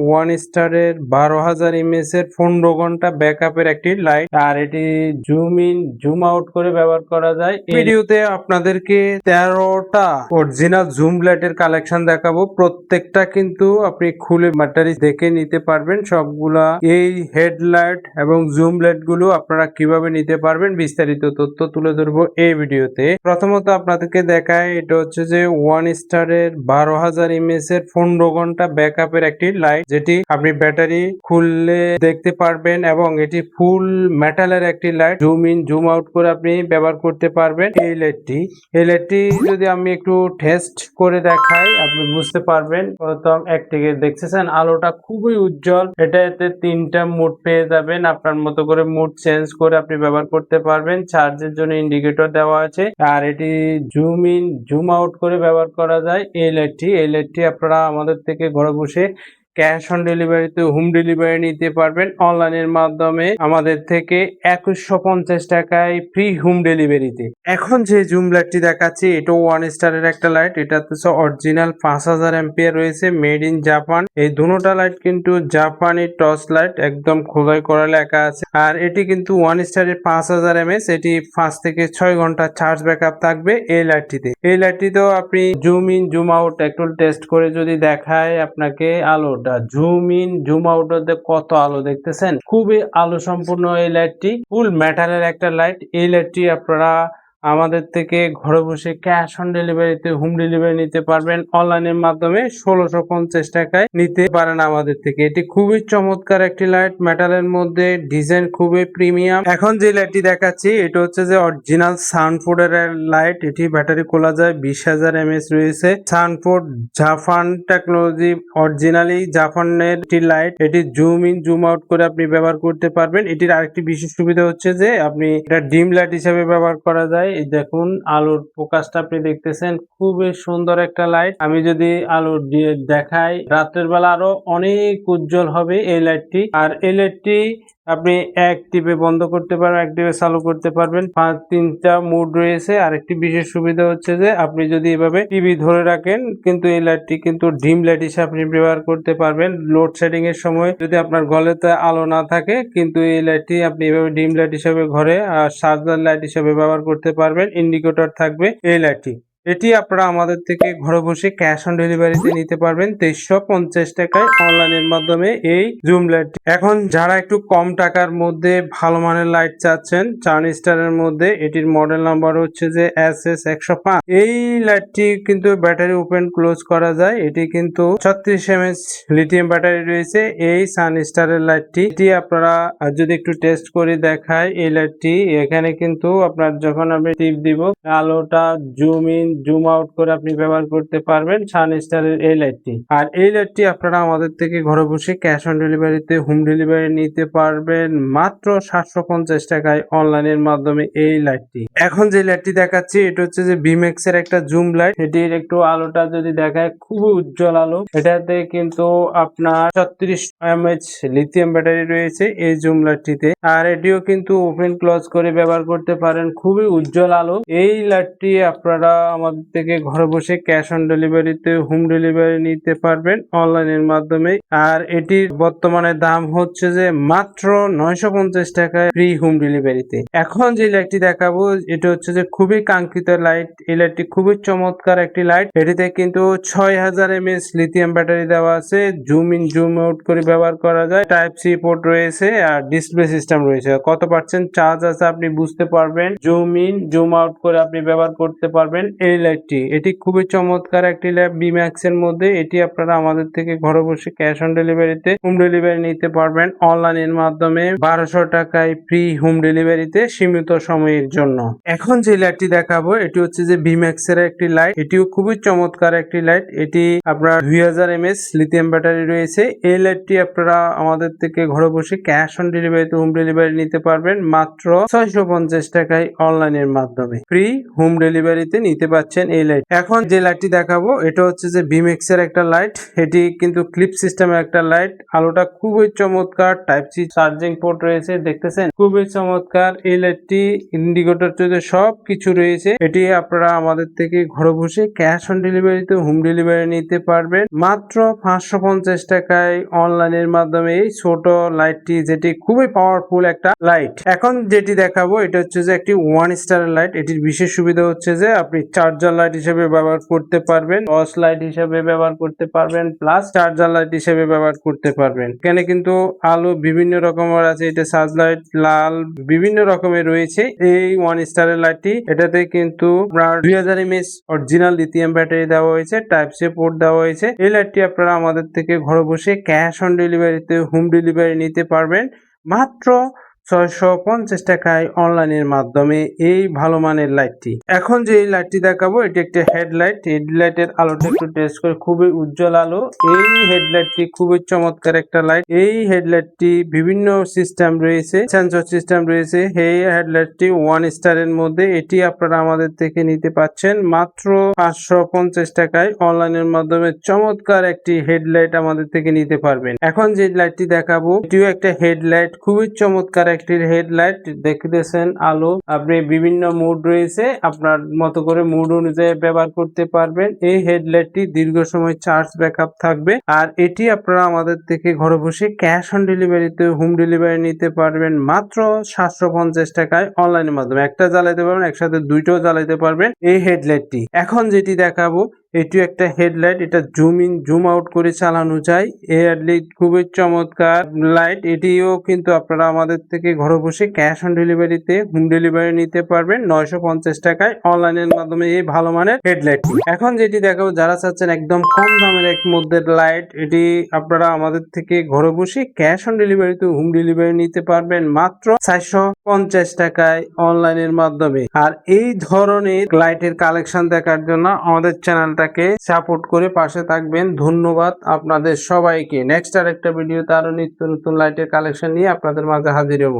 One স্টারের 12,000 mAh এর 15 ঘন্টা ব্যাকআপের একটি লাইট, আর এটি জুম ইন জুম আউট করে ব্যবহার করা যায়। ভিডিওতে আপনাদেরকে 13টা অরিজিনাল জুম লাইটের কালেকশন দেখাবো। প্রত্যেকটা কিন্তু আপনি খুলে ব্যাটারি দেখে নিতে পারবেন সবগুলা। এই হেডলাইট এবং জুম লাইট গুলো আপনারা কিভাবে নিতে পারবেন বিস্তারিত তথ্য তুলে ধরবো এই ভিডিওতে। প্রথমত আপনাদেরকে দেখায়, এটা হচ্ছে যে ওয়ান স্টারের 12,000 mAh এর 15 ঘন্টা ব্যাকআপের একটি লাইট, যেটি আপনি ব্যাটারি খুললে দেখতে পারবেন এবং এটি ফুল মেটালের একটি light. Zoom in zoom out করে আপনি ব্যবহার করতে পারবেন এই লাইটটি যদি আমি একটু টেস্ট করে দেখাই আপনি বুঝতে পারবেন। প্রথম একটিকে দেখতেছেন আলোটা খুবই উজ্জ্বল। এটাতে 3টা মোড পেয়ে যাবেন, আপনার মতো করে মোড চেঞ্জ করে আপনি ব্যবহার করতে পারবেন। চার্জের জন্য ইন্ডিকেটর দেওয়া আছে, আর এটি জুম ইন জুম আউট করে ব্যবহার করা যায়। এই লাইটটি আপনারা আমাদের থেকে ঘরে বসে ক্যাশ অন ডেলিভারিতে হোম ডেলিভারি নিতে পারবেন অনলাইনের মাধ্যমে আমাদের থেকে 2150 টাকায় ফ্রি হোম ডেলিভারিতে। এখন যে জুম লাইটটি দেখাচ্ছি এটা ওয়ান স্টারের একটা লাইট। এটা হচ্ছে অরিজিনাল 5000 অ্যাম্পিয়ার রয়েছে, মেড ইন জাপান। এই দুটোটা লাইট কিন্তু জাপানি টর্চ লাইট, একদম খোদাই করা লেখা আছে। আর এটি কিন্তু ওয়ান স্টারের 5000 mAh, এটি 5 থেকে 6 ঘন্টা চার্জ ব্যাকআপ থাকবে এই লাইটটিতেও আপনি জুম ইন জুম আউট একটু টেস্ট করে যদি দেখায় আপনাকে আলোটা জুম ইন জুম আউট কত আলো দেখতেছেন, খুবই আলো সম্পূর্ণ এই লাইটটি। ফুল মেটালের একটা লাইট। এই লাইটটি আপনারা আমাদের থেকে ঘরে বসে ক্যাশ অন ডেলিভারিতে হোম ডেলিভারি নিতে পারবেন অনলাইনের মাধ্যমে 1650 টাকায় নিতে পারেন আমাদের থেকে। এটি খুবই চমৎকার একটি লাইট, মেটালের মধ্যে, ডিজাইন খুবই প্রিমিয়াম। এখন যে লাইটটি দেখাচ্ছি এটা হচ্ছে যে অরিজিনাল সানফোর্ড এর লাইট। এটি ব্যাটারি খোলা যায়, 20,000 mAh রয়েছে। সানফোর্ড জাপান টেকনোলজি, অরিজিনালি জাপানের একটি লাইট। এটি জুম ইন জুম আউট করে আপনি ব্যবহার করতে পারবেন। এটির আরেকটি বিশেষ সুবিধা হচ্ছে যে আপনি এটা ডিম লাইট হিসেবে ব্যবহার করা যায়। এই দেখুন আলোর ফোকাসটা আপনি দেখতেছেন, খুবই সুন্দর একটা লাইট। আমি যদি আলো দিয়ে দেখাই রাতের বেলা আরো অনেক উজ্জ্বল হবে এই লাইটটি। আর এই লাইটটি আপনি এক টিপে বন্ধ করতে পারবেন, এক টিপে চালু করতে পারবেন। 3টা মোড রয়েছে। আর একটি বিশেষ সুবিধা হচ্ছে যে আপনি যদি এভাবে টিভি ধরে রাখেন কিন্তু এই লাইটটি কিন্তু ডিম লাইট হিসেবে আপনি ব্যবহার করতে পারবেন। লোডশেডিং এর সময় যদি আপনার ঘরেতে আলো না থাকে কিন্তু এই লাইটটি আপনি এভাবে ডিম লাইট হিসেবে ঘরে চার্জার লাইট হিসেবে ব্যবহার করতে পারবেন। ইন্ডিকেটর থাকবে এই লাইটটি। এটি আপনারা আমাদের থেকে ঘরে বসে ক্যাশ অন ডেলিভারিতে নিতে পারবেন 2350 টাকায় অনলাইনের মাধ্যমে এই জুম লাইট। এখন যারা একটু কম টাকার মধ্যে ভালো মানের লাইট চাচ্ছেন 4 স্টারের মধ্যে, এটির মডেল নাম্বার হচ্ছে যে SS105। এই লাইটটি কিন্তু ব্যাটারি ওপেন ক্লোজ করা যায়। এটি কিন্তু 36 mAh লিথিয়াম ব্যাটারি রয়েছে এই সান স্টারের লাইটটি। এটি আপনারা যদি একটু টেস্ট করে দেখায় এই লাইটটি, এখানে কিন্তু আপনার যখন আমি টিপ দিব আলোটা জুম ইন জুম আউট করে আপনি ব্যবহার করতে পারবেন সান স্টারের এই লাইটটি। আর এই লাইটটি আপনারা আমাদের থেকে ঘরে বসে ক্যাশ অন ডেলিভারিতে হোম ডেলিভারি নিতে পারবেন মাত্র 750 টাকায় অনলাইনের মাধ্যমে এই লাইটটি। এখন যে লাইটটি দেখাচ্ছি এটা হচ্ছে যে বিমেক্স এর একটা জুম লাইট। এটির একটু আলোটা যদি দেখায় খুবই উজ্জ্বল আলো। এটাতে কিন্তু আপনার 36 mAh লিথিয়াম ব্যাটারি রয়েছে এই জুম লাইটটিতে। আর এটিও কিন্তু ওপেন ক্লোজ করে ব্যবহার করতে পারেন, খুবই উজ্জ্বল আলো। এই লাইটটি আপনারা আমাদের থেকে ঘরে বসে ক্যাশ অন ডেলিভারিতে হোম ডেলিভারি নিতে পারবেন অনলাইনের মাধ্যমে। আর এটির বর্তমানে দাম হচ্ছে যে মাত্র 950 টাকায় ফ্রি হোম ডেলিভারিতে। এখন যে লাইটটি দেখাবো এটা হচ্ছে যে খুবই কাঙ্ক্ষিত লাইট। এই লাইটটি খুবই চমৎকার একটি লাইট। এটিতে কিন্তু 6000 mAh লিথিয়াম ব্যাটারি দেওয়া আছে, জুম ইন জুম আউট করে ব্যবহার করা যায়, টাইপ সি পোর্ট রয়েছে, আর ডিসপ্লে সিস্টেম রয়েছে। কত পার্সেন্ট চার্জ আছে আপনি বুঝতে পারবেন। জুম ইন জুম আউট করে আপনি ব্যবহার করতে পারবেন এই লাইটটি। এটি খুবই চমৎকার একটি লাইট বিম্যাক্স এর মধ্যে। এটি আপনারা আমাদের থেকে ঘরে বসে ক্যাশ অন ডেলিভারিতে হোম ডেলিভারি নিতে পারবেন অনলাইনের মাধ্যমে 1200 টাকায় ফ্রি হোম ডেলিভারিতে সীমিত সময়ের জন্য। এখন যে লাইটটি দেখাবো এটি হচ্ছে যে বিম্যাক্স এর একটি লাইট। এটিও খুবই চমৎকার একটি লাইট। এটি আপনার 2000 mAh লিথিয়াম ব্যাটারি রয়েছে। এই লাইটটি আপনারা আমাদের থেকে ঘরে বসে ক্যাশ অন ডেলিভারিতে হোম ডেলিভারি নিতে পারবেন মাত্র 650 টাকায় অনলাইনের মাধ্যমে ফ্রি হোম ডেলিভারিতে নিতে পারবেন। পাচ্ছেন এই লাইট। এখন যে লাইটটি দেখাবো এটা হচ্ছে যে বিমেক্স এর একটা লাইট। এটি কিন্তু ক্লিপ সিস্টেমের একটা লাইট। আলোটা খুবই চমৎকার, টাইপ সি চার্জিং পোর্ট রয়েছে, দেখতেছেন খুবই চমৎকার। এই লাইটটি ইন্ডিকেটর চলতে সবকিছু রয়েছে। এটি আপনারা আমাদের থেকে ঘরে বসে ক্যাশ অন ডেলিভারিতে হোম ডেলিভারি নিতে পারবেন মাত্র 550 টাকায় অনলাইনের মাধ্যমে। এই ছোট লাইটটি যেটি খুবই পাওয়ারফুল একটা লাইট। এখন যেটি দেখাবো এটা হচ্ছে যে একটি 1 স্টারের লাইট। এটির বিশেষ সুবিধা হচ্ছে যে আপনি চার্জার লাইট হিসেবে ব্যবহার করতে পারবেন, টর্চ লাইট হিসেবে ব্যবহার করতে পারবেন, প্লাস চার্জার লাইট হিসেবে ব্যবহার করতে পারবেন। এখানে কিন্তু আলো বিভিন্ন রকমের আছে, এটা সার্চ লাইট, লাল, বিভিন্ন রকমের রয়েছে। এই 1 স্টারের লাইটটি এটাতে কিন্তু আপনার 2000 mAh অরিজিনাল লিথিয়াম ব্যাটারি দেওয়া হয়েছে, টাইপ সি পোর্ট দেওয়া হয়েছে। এই লাইটটি আপনারা আমাদের থেকে ঘরে বসে ক্যাশ অন ডেলিভারিতে হোম ডেলিভারি নিতে পারবেন মাত্র 650 টাকায় অনলাইনের মাধ্যমে এই ভালো মানের লাইটটি। এখন যে এই লাইটটি দেখাবো এটি একটি হেডলাইট। হেডলাইটের আলোটা একটু টেস্ট করে, খুবই উজ্জ্বল আলো। এই হেডলাইটটি খুবই চমৎকার একটা লাইট। এই হেডলাইটটি বিভিন্ন সিস্টেম রয়েছে, সেন্সর সিস্টেম রয়েছে। এই হেডলাইটটি 1 স্টারের মধ্যে। এটি আপনারা আমাদের থেকে নিতে পাচ্ছেন মাত্র 550 টাকায় অনলাইনের মাধ্যমে। চমৎকার একটি হেডলাইট আমাদের থেকে নিতে পারবেন। এখন যে লাইটটি দেখাবো এটিও একটা হেডলাইট, খুবই চমৎকার একটি হেডলাইট। দেখতেছেন আলো, আপনি বিভিন্ন মুড রয়েছে, আপনার মতো করে মুড অনুযায়ী ব্যবহার করতে পারবেন। এই হেডলাইটটি দীর্ঘ সময় চার্জ ব্যাকআপ থাকবে। আর এটি আপনারা আমাদের থেকে ঘরে বসে ক্যাশ অন ডেলিভারিতে হোম ডেলিভারি নিতে পারবেন মাত্র 750 টাকায় অনলাইনের মাধ্যমে। একটা জ্বালাইতে পারবেন, একসাথে দুইটাও জ্বালাইতে পারবেন এই হেডলাইটটি। এখন যেটি দেখাবো এটিও একটা হেডলাইট। এটা জুম ইন জুম আউট করে চালানো যায়। এই হেডলাইট খুবই চমৎকার লাইট। এটিও কিন্তু আপনারা আমাদের থেকে ঘরে বসে ক্যাশ অন ডেলিভারিতে হোম ডেলিভারি নিতে পারবেন 950 টাকায় অনলাইনের মাধ্যমে এই ভালো মানের হেডলাইটটি। এখন যেটি দেখাবো যারা চাচ্ছেন একদম কম দামের এক মধ্যে লাইট, এটি আপনারা আমাদের থেকে ঘরে বসে ক্যাশ অন ডেলিভারিতে হোম ডেলিভারি নিতে পারবেন মাত্র 450 টাকায় অনলাইনের মাধ্যমে। আর এই ধরনের লাইটের কালেকশন দেখার জন্য আমাদের চ্যানেলটাকে সাপোর্ট করে পাশে থাকবেন। ধন্যবাদ আপনাদের সবাইকে। নেক্সট আরেকটা ভিডিওতে আরো নিত্য নতুন লাইটের কালেকশন নিয়ে আপনাদের মাঝে হাজির হব।